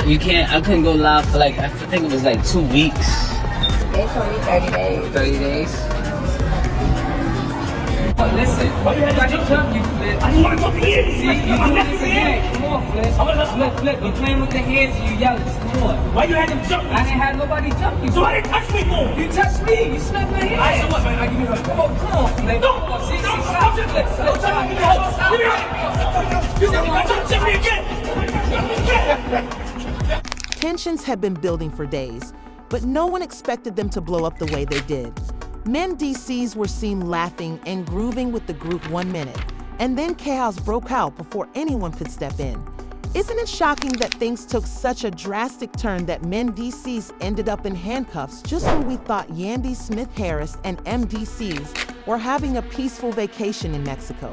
You can't. I couldn't go live for like I think it was like 2 weeks. They told me 30 days. 30 days. Oh, listen. Why you had to jump, you Flip? I didn't want to jump the hands. See, you doing this again. Come on, Flip. Flip. You playing with the hands and you yelling. Come on. Why you had them jump? I didn't have nobody jump you. So I didn't touch me for? You touched me. You smacked my hand. Alright, so what, man? I give you a hug. Come on, Flip. No. See, stop. Flip. Don't try to give me a hug. Give me a hug. You touch me again. Tensions had been building for days, but no one expected them to blow up the way they did. Mendeecees were seen laughing and grooving with the group 1 minute, and then chaos broke out before anyone could step in. Isn't it shocking that things took such a drastic turn that Mendeecees ended up in handcuffs just when we thought Yandy Smith-Harris and MDCs were having a peaceful vacation in Mexico?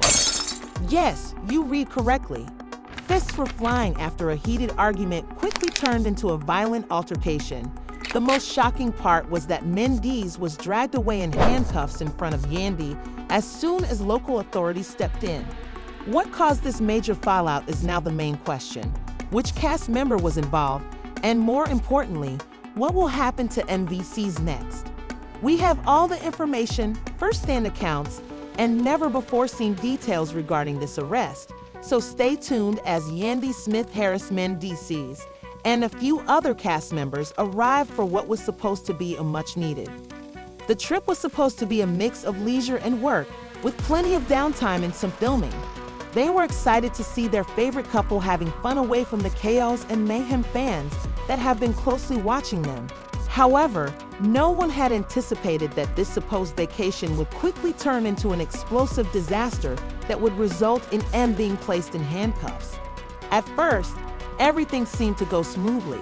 Yes, you read correctly. Fists were flying after a heated argument quickly turned into a violent altercation. The most shocking part was that Mendeecees was dragged away in handcuffs in front of Yandy as soon as local authorities stepped in. What caused this major fallout is now the main question. Which cast member was involved? And more importantly, what will happen to MDCs next? We have all the information, first-hand accounts, and never-before-seen details regarding this arrest. So stay tuned as Yandy Smith-Harris Mendeecees and a few other cast members arrived for what was supposed to be a much-needed. The trip was supposed to be a mix of leisure and work, with plenty of downtime and some filming. They were excited to see their favorite couple having fun away from the chaos and mayhem fans that have been closely watching them. However, no one had anticipated that this supposed vacation would quickly turn into an explosive disaster that would result in M being placed in handcuffs. At first, everything seemed to go smoothly.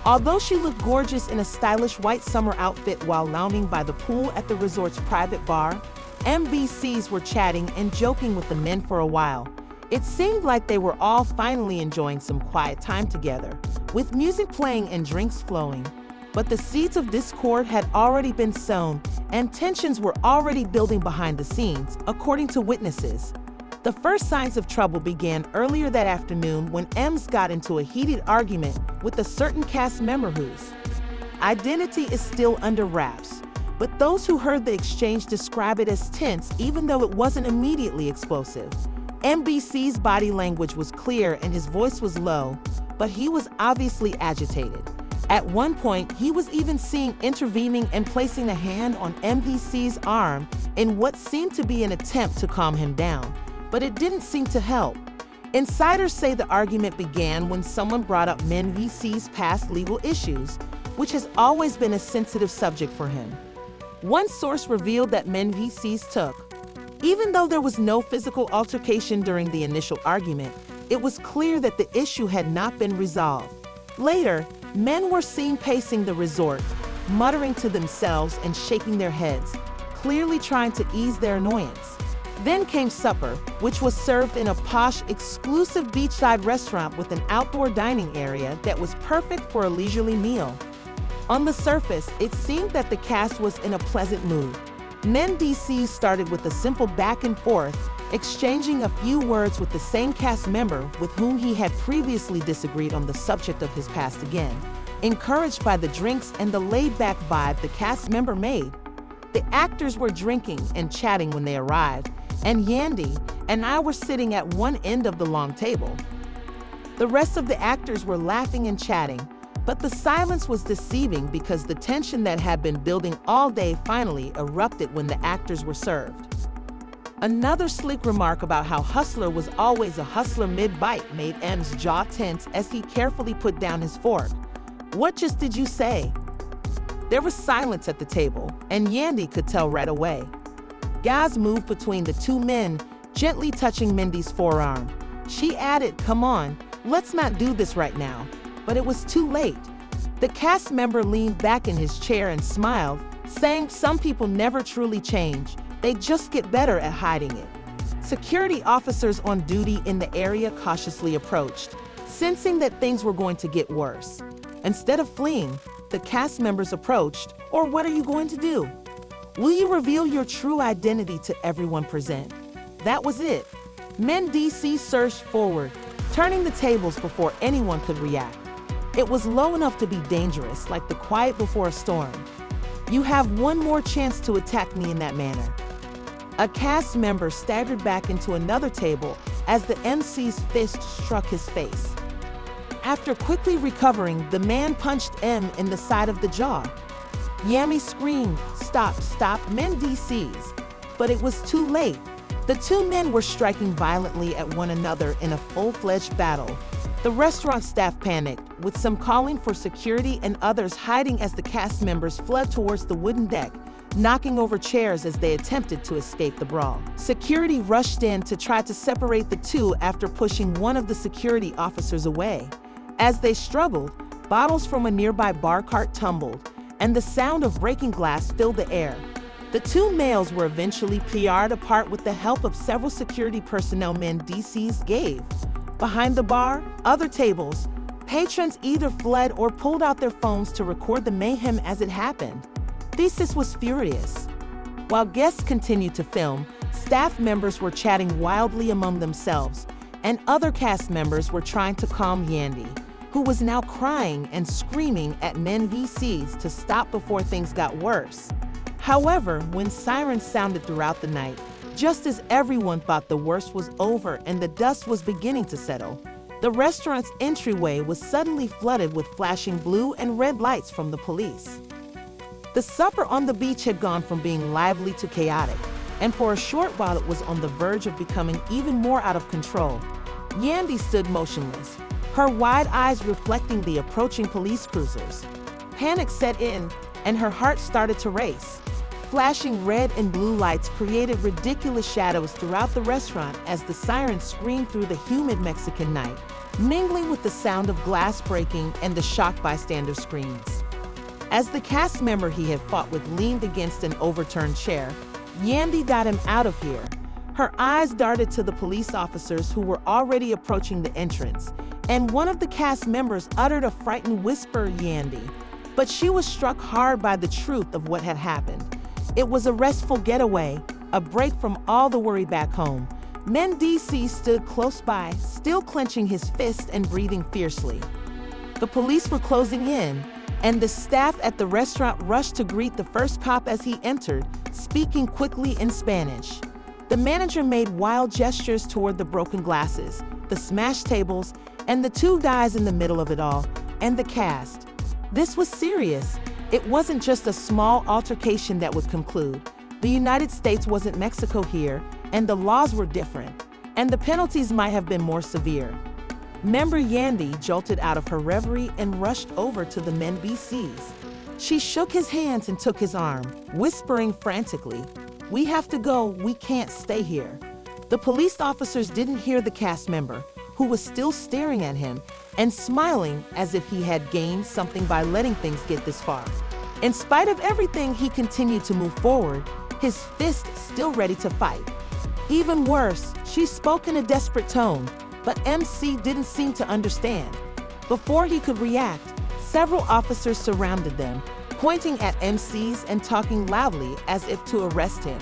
Although she looked gorgeous in a stylish white summer outfit while lounging by the pool at the resort's private bar, MDCs were chatting and joking with the men for a while. It seemed like they were all finally enjoying some quiet time together, with music playing and drinks flowing. But the seeds of discord had already been sown, and tensions were already building behind the scenes, according to witnesses. The first signs of trouble began earlier that afternoon when Ems got into a heated argument with a certain cast member whose identity is still under wraps. But those who heard the exchange describe it as tense even though it wasn't immediately explosive. MDC's body language was clear and his voice was low, but he was obviously agitated. At one point, he was even seen intervening and placing a hand on MDC's arm in what seemed to be an attempt to calm him down. But it didn't seem to help. Insiders say the argument began when someone brought up Mendeecees' past legal issues, which has always been a sensitive subject for him. One source revealed that Mendeecees took. Even though there was no physical altercation during the initial argument, it was clear that the issue had not been resolved. Later, men were seen pacing the resort, muttering to themselves and shaking their heads, clearly trying to ease their annoyance. Then came supper, which was served in a posh, exclusive beachside restaurant with an outdoor dining area that was perfect for a leisurely meal. On the surface, it seemed that the cast was in a pleasant mood. Mendeecees started with a simple back and forth, exchanging a few words with the same cast member with whom he had previously disagreed on the subject of his past again. Encouraged by the drinks and the laid-back vibe the cast member made, the actors were drinking and chatting when they arrived, and Yandy and I were sitting at one end of the long table. The rest of the actors were laughing and chatting, but the silence was deceiving because the tension that had been building all day finally erupted when the actors were served. Another sleek remark about how Hustler was always a hustler mid-bite made M's jaw tense as he carefully put down his fork. "What just did you say?" There was silence at the table, and Yandy could tell right away. Gaz moved between the two men, gently touching Mindy's forearm. She added, "Come on, let's not do this right now." But it was too late. The cast member leaned back in his chair and smiled, saying some people never truly change. They just get better at hiding it. Security officers on duty in the area cautiously approached, sensing that things were going to get worse. Instead of fleeing, the cast members approached, "Or what are you going to do? Will you reveal your true identity to everyone present?" That was it. Mendeecees surged forward, turning the tables before anyone could react. It was low enough to be dangerous, like the quiet before a storm. You have one more chance to attack me in that manner. A cast member staggered back into another table as the MC's fist struck his face. After quickly recovering, the man punched M in the side of the jaw. Yami screamed, "Stop, stop, Mendeecees!" But it was too late. The two men were striking violently at one another in a full-fledged battle. The restaurant staff panicked, with some calling for security and others hiding as the cast members fled towards the wooden deck, knocking over chairs as they attempted to escape the brawl. Security rushed in to try to separate the two after pushing one of the security officers away. As they struggled, bottles from a nearby bar cart tumbled, and the sound of breaking glass filled the air. The two males were eventually PR'd apart with the help of several security personnel Mendeecees gave. Behind the bar, other tables, patrons either fled or pulled out their phones to record the mayhem as it happened. Thesis was furious. While guests continued to film, staff members were chatting wildly among themselves, and other cast members were trying to calm Yandy, who was now crying and screaming at Mendeecees to stop before things got worse. However, when sirens sounded throughout the night, just as everyone thought the worst was over and the dust was beginning to settle, the restaurant's entryway was suddenly flooded with flashing blue and red lights from the police. The supper on the beach had gone from being lively to chaotic, and for a short while it was on the verge of becoming even more out of control. Yandy stood motionless, her wide eyes reflecting the approaching police cruisers. Panic set in, and her heart started to race. Flashing red and blue lights created ridiculous shadows throughout the restaurant as the sirens screamed through the humid Mexican night, mingling with the sound of glass breaking and the shocked bystander screams. As the cast member he had fought with leaned against an overturned chair, Yandy got him out of here. Her eyes darted to the police officers who were already approaching the entrance, and one of the cast members uttered a frightened whisper, "Yandy." But she was struck hard by the truth of what had happened. It was a restful getaway, a break from all the worry back home. Mendeecees stood close by, still clenching his fist and breathing fiercely. The police were closing in, and the staff at the restaurant rushed to greet the first cop as he entered, speaking quickly in Spanish. The manager made wild gestures toward the broken glasses, the smashed tables, and the two guys in the middle of it all, and the cast. This was serious. It wasn't just a small altercation that would conclude. The United States wasn't Mexico here, and the laws were different, and the penalties might have been more severe. Member Yandy jolted out of her reverie and rushed over to the Mendeecees. She shook his hands and took his arm, whispering frantically, "We have to go, we can't stay here." The police officers didn't hear the cast member, who was still staring at him and smiling as if he had gained something by letting things get this far. In spite of everything, he continued to move forward, his fist still ready to fight. Even worse, she spoke in a desperate tone, but MC didn't seem to understand. Before he could react, several officers surrounded them, pointing at MCs and talking loudly as if to arrest him.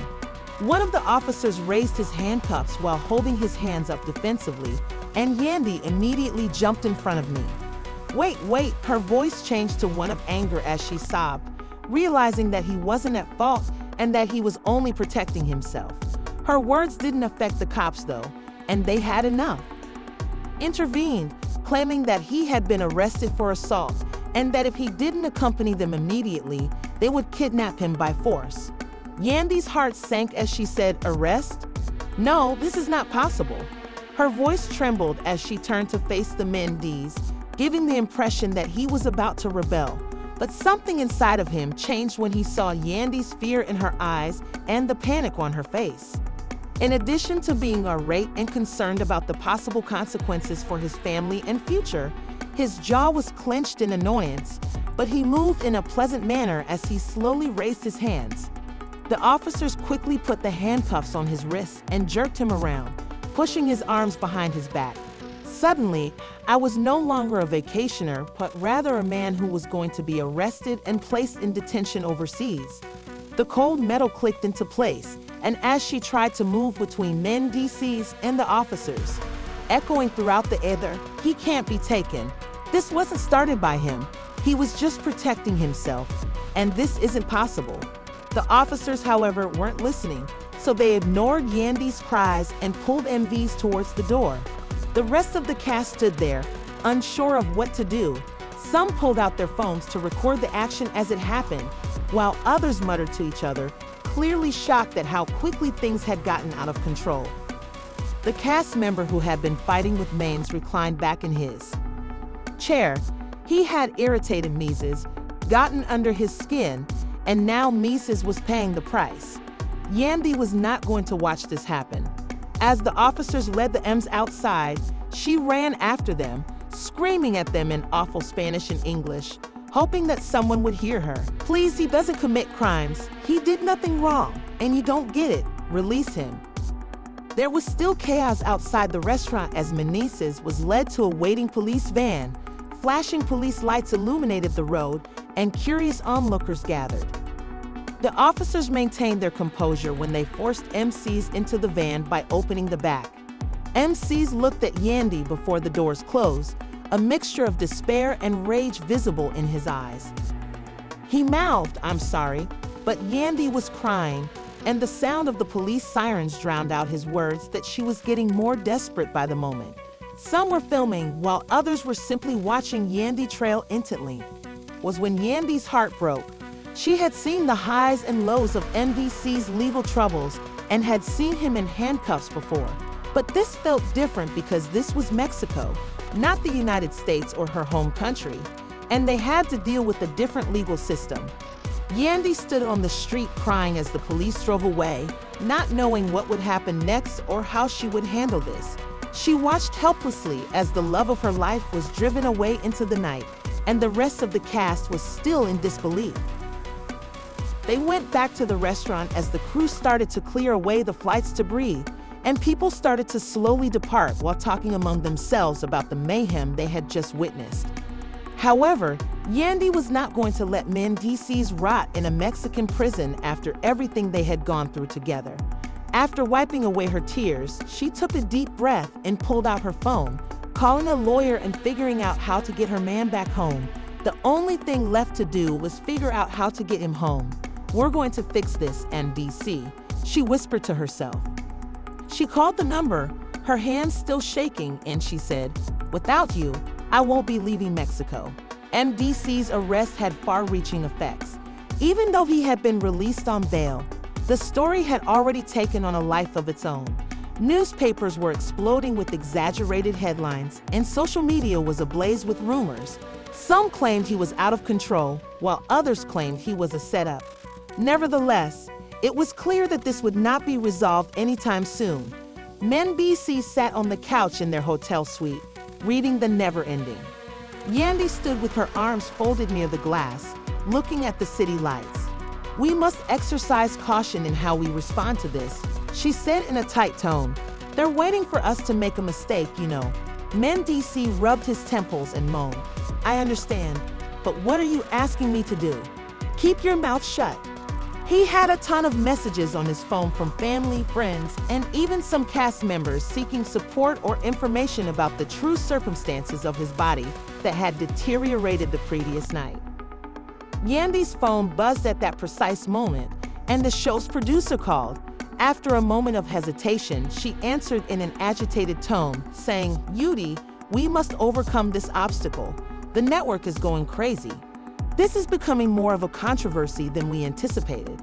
One of the officers raised his handcuffs while holding his hands up defensively, and Yandy immediately jumped in front of me. Wait, her voice changed to one of anger as she sobbed, realizing that he wasn't at fault and that he was only protecting himself. Her words didn't affect the cops though, and they had enough. Intervened, claiming that he had been arrested for assault and that if he didn't accompany them immediately, they would kidnap him by force. Yandy's heart sank as she said, "Arrest? No, this is not possible." Her voice trembled as she turned to face the Mendeecees, giving the impression that he was about to rebel. But something inside of him changed when he saw Yandy's fear in her eyes and the panic on her face. In addition to being irate and concerned about the possible consequences for his family and future, his jaw was clenched in annoyance, but he moved in a pleasant manner as he slowly raised his hands. The officers quickly put the handcuffs on his wrists and jerked him around, pushing his arms behind his back. Suddenly, I was no longer a vacationer, but rather a man who was going to be arrested and placed in detention overseas. The cold metal clicked into place, and as she tried to move between Mendeecees and the officers, echoing throughout the ether, "He can't be taken. This wasn't started by him. He was just protecting himself, and this isn't possible. The officers, however, weren't listening, so they ignored Yandy's cries and pulled MVs towards the door. The rest of the cast stood there, unsure of what to do. Some pulled out their phones to record the action as it happened, while others muttered to each other, clearly shocked at how quickly things had gotten out of control. The cast member who had been fighting with Maines reclined back in his chair. He had irritated Mises, gotten under his skin, and now Mises was paying the price. Yandy was not going to watch this happen. As the officers led the M's outside, she ran after them, screaming at them in awful Spanish and English, hoping that someone would hear her. Please, he doesn't commit crimes. He did nothing wrong, and you don't get it. Release him. There was still chaos outside the restaurant as Mendeecees was led to a waiting police van. Flashing police lights illuminated the road, and curious onlookers gathered. The officers maintained their composure when they forced MCs into the van by opening the back. MCs looked at Yandy before the doors closed, a mixture of despair and rage visible in his eyes. He mouthed, "I'm sorry," but Yandy was crying, and the sound of the police sirens drowned out his words that she was getting more desperate by the moment. Some were filming, while others were simply watching Yandy trail intently. Was when Yandy's heart broke. She had seen the highs and lows of Mendeecees' legal troubles and had seen him in handcuffs before. But this felt different because this was Mexico, not the United States or her home country, and they had to deal with a different legal system. Yandy stood on the street crying as the police drove away, not knowing what would happen next or how she would handle this. She watched helplessly as the love of her life was driven away into the night, and the rest of the cast was still in disbelief. They went back to the restaurant as the crew started to clear away the flight's debris, and people started to slowly depart while talking among themselves about the mayhem they had just witnessed. However, Yandy was not going to let Mendeecees rot in a Mexican prison after everything they had gone through together. After wiping away her tears, she took a deep breath and pulled out her phone, calling a lawyer and figuring out how to get her man back home. The only thing left to do was figure out how to get him home. "We're going to fix this, NBC," she whispered to herself. She called the number, her hands still shaking, and she said, "Without you, I won't be leaving Mexico." Mendeecees' arrest had far-reaching effects. Even though he had been released on bail, the story had already taken on a life of its own. Newspapers were exploding with exaggerated headlines, and social media was ablaze with rumors. Some claimed he was out of control, while others claimed he was a setup. Nevertheless, it was clear that this would not be resolved anytime soon. Mendeecees sat on the couch in their hotel suite, reading the never ending. Yandy stood with her arms folded near the glass, looking at the city lights. "We must exercise caution in how we respond to this," she said in a tight tone. "They're waiting for us to make a mistake, you know." Mendeecees rubbed his temples and moaned, "I understand, but what are you asking me to do? Keep your mouth shut." He had a ton of messages on his phone from family, friends, and even some cast members seeking support or information about the true circumstances of his body that had deteriorated the previous night. Yandy's phone buzzed at that precise moment, and the show's producer called. After a moment of hesitation, she answered in an agitated tone, saying, "Yudi, we must overcome this obstacle. The network is going crazy. This is becoming more of a controversy than we anticipated."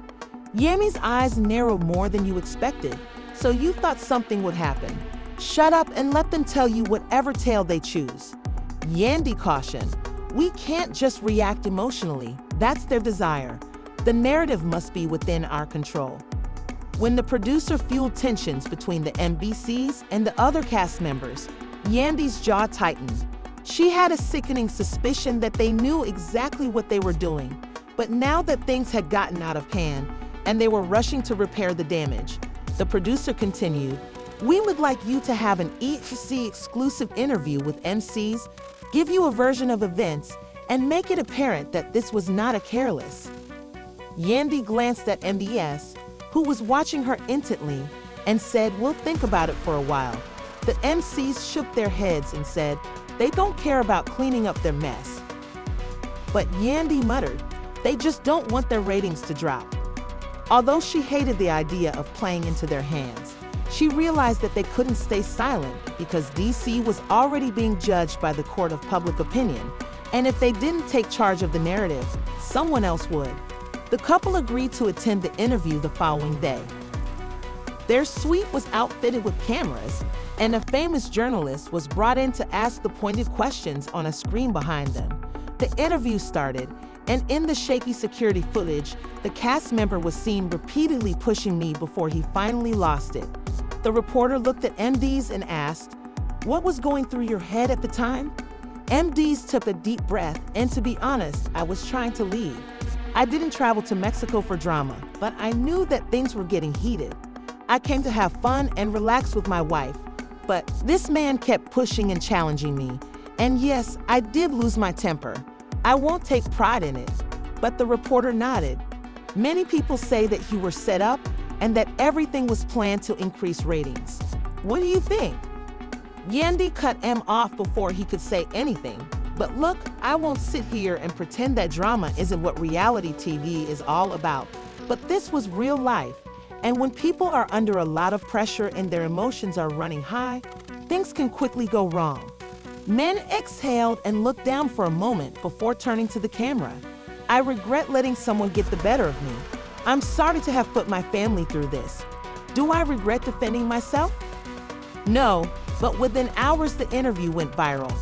Yami's eyes narrowed more than you expected, "So you thought something would happen. Shut up and let them tell you whatever tale they choose." Yandy cautioned, "We can't just react emotionally. That's their desire. The narrative must be within our control." When the producer fueled tensions between the MBCs and the other cast members, Yandy's jaw tightened. She had a sickening suspicion that they knew exactly what they were doing, but now that things had gotten out of hand and they were rushing to repair the damage, the producer continued, "We would like you to have an EHC exclusive interview with MCs, give you a version of events, and make it apparent that this was not a careless." Yandy glanced at MBS, who was watching her intently, and said, "We'll think about it for a while." The MCs shook their heads and said, They don't care about cleaning up their mess. But Yandy muttered, they just don't want their ratings to drop. Although she hated the idea of playing into their hands, she realized that they couldn't stay silent because DC was already being judged by the court of public opinion, and if they didn't take charge of the narrative, someone else would. The couple agreed to attend the interview the following day. Their suite was outfitted with cameras, and a famous journalist was brought in to ask the pointed questions on a screen behind them. The interview started, and in the shaky security footage, the cast member was seen repeatedly pushing me before he finally lost it. The reporter looked at MDs and asked, "What was going through your head at the time?" MDs took a deep breath, and to be honest, I was trying to leave. I didn't travel to Mexico for drama, but I knew that things were getting heated. I came to have fun and relax with my wife, but this man kept pushing and challenging me. And yes, I did lose my temper. I won't take pride in it, but the reporter nodded. Many people say that you were set up and that everything was planned to increase ratings. What do you think? Yandy cut M off before he could say anything. But look, I won't sit here and pretend that drama isn't what reality TV is all about. But this was real life. And when people are under a lot of pressure and their emotions are running high, things can quickly go wrong. Men exhaled and looked down for a moment before turning to the camera. I regret letting someone get the better of me. I'm sorry to have put my family through this. Do I regret defending myself? No, but within hours the interview went viral.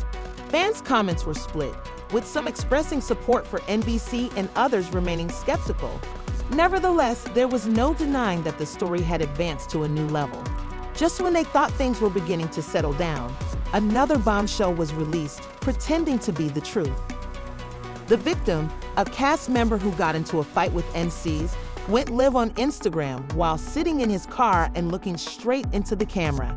Fans' comments were split, with some expressing support for NBC and others remaining skeptical. Nevertheless, there was no denying that the story had advanced to a new level. Just when they thought things were beginning to settle down, another bombshell was released, pretending to be the truth. The victim, a cast member who got into a fight with NCs, went live on Instagram while sitting in his car and looking straight into the camera.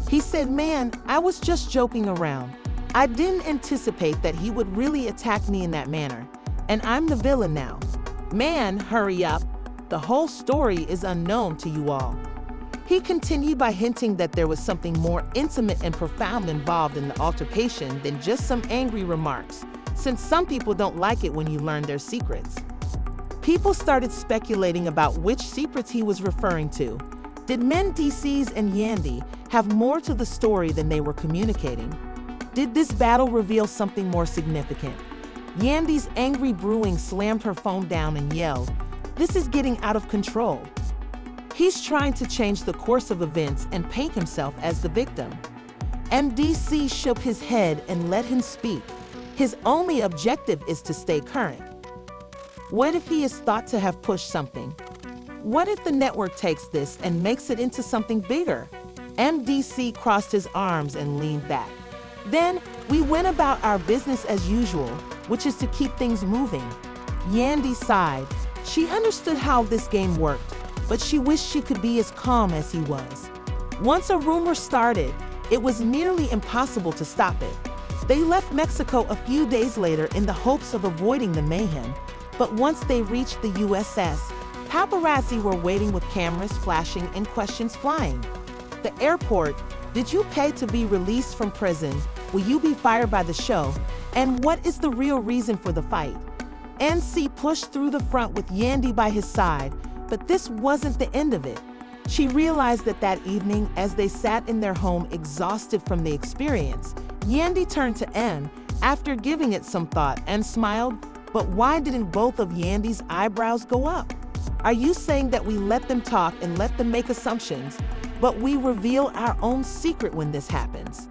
He said, "Man, I was just joking around. I didn't anticipate that he would really attack me in that manner, and I'm the villain now. Man, hurry up. The whole story is unknown to you all." He continued by hinting that there was something more intimate and profound involved in the altercation than just some angry remarks, since some people don't like it when you learn their secrets. People started speculating about which secrets he was referring to. Did Mendeecees and Yandy have more to the story than they were communicating? Did this battle reveal something more significant? Yandy's angry brewing slammed her phone down and yelled, "This is getting out of control." He's trying to change the course of events and paint himself as the victim. MDC shook his head and let him speak. His only objective is to stay current. What if he is thought to have pushed something? What if the network takes this and makes it into something bigger? MDC crossed his arms and leaned back. Then we went about our business as usual, which is to keep things moving. Yandy sighed. She understood how this game worked, but she wished she could be as calm as he was. Once a rumor started, it was nearly impossible to stop it. They left Mexico a few days later in the hopes of avoiding the mayhem, but once they reached the USS, paparazzi were waiting with cameras flashing and questions flying. The airport, did you pay to be released from prison? Will you be fired by the show? And what is the real reason for the fight? NC pushed through the front with Yandy by his side, but this wasn't the end of it. She realized that evening, as they sat in their home exhausted from the experience, Yandy turned to M after giving it some thought and smiled. But why didn't both of Yandy's eyebrows go up? Are you saying that we let them talk and let them make assumptions, but we reveal our own secret when this happens?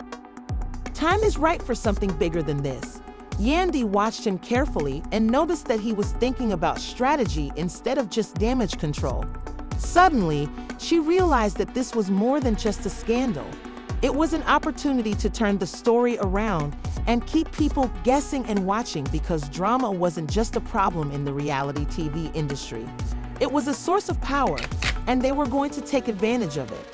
Time is right for something bigger than this. Yandy watched him carefully and noticed that he was thinking about strategy instead of just damage control. Suddenly, she realized that this was more than just a scandal. It was an opportunity to turn the story around and keep people guessing and watching, because drama wasn't just a problem in the reality TV industry. It was a source of power, and they were going to take advantage of it.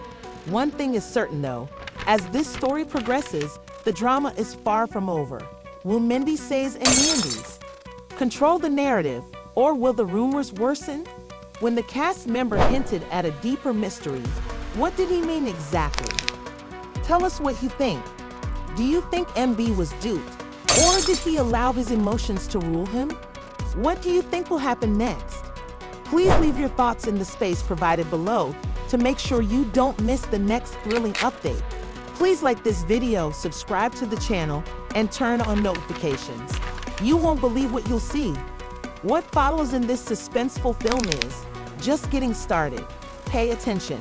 One thing is certain though, as this story progresses, the drama is far from over. Will Mendeecees and Yandy's control the narrative, or will the rumors worsen? When the cast member hinted at a deeper mystery, what did he mean exactly? Tell us what you think. Do you think MB was duped? Or did he allow his emotions to rule him? What do you think will happen next? Please leave your thoughts in the space provided below to make sure you don't miss the next thrilling update. Please like this video, subscribe to the channel, and turn on notifications. You won't believe what you'll see. What follows in this suspenseful film is just getting started. Pay attention.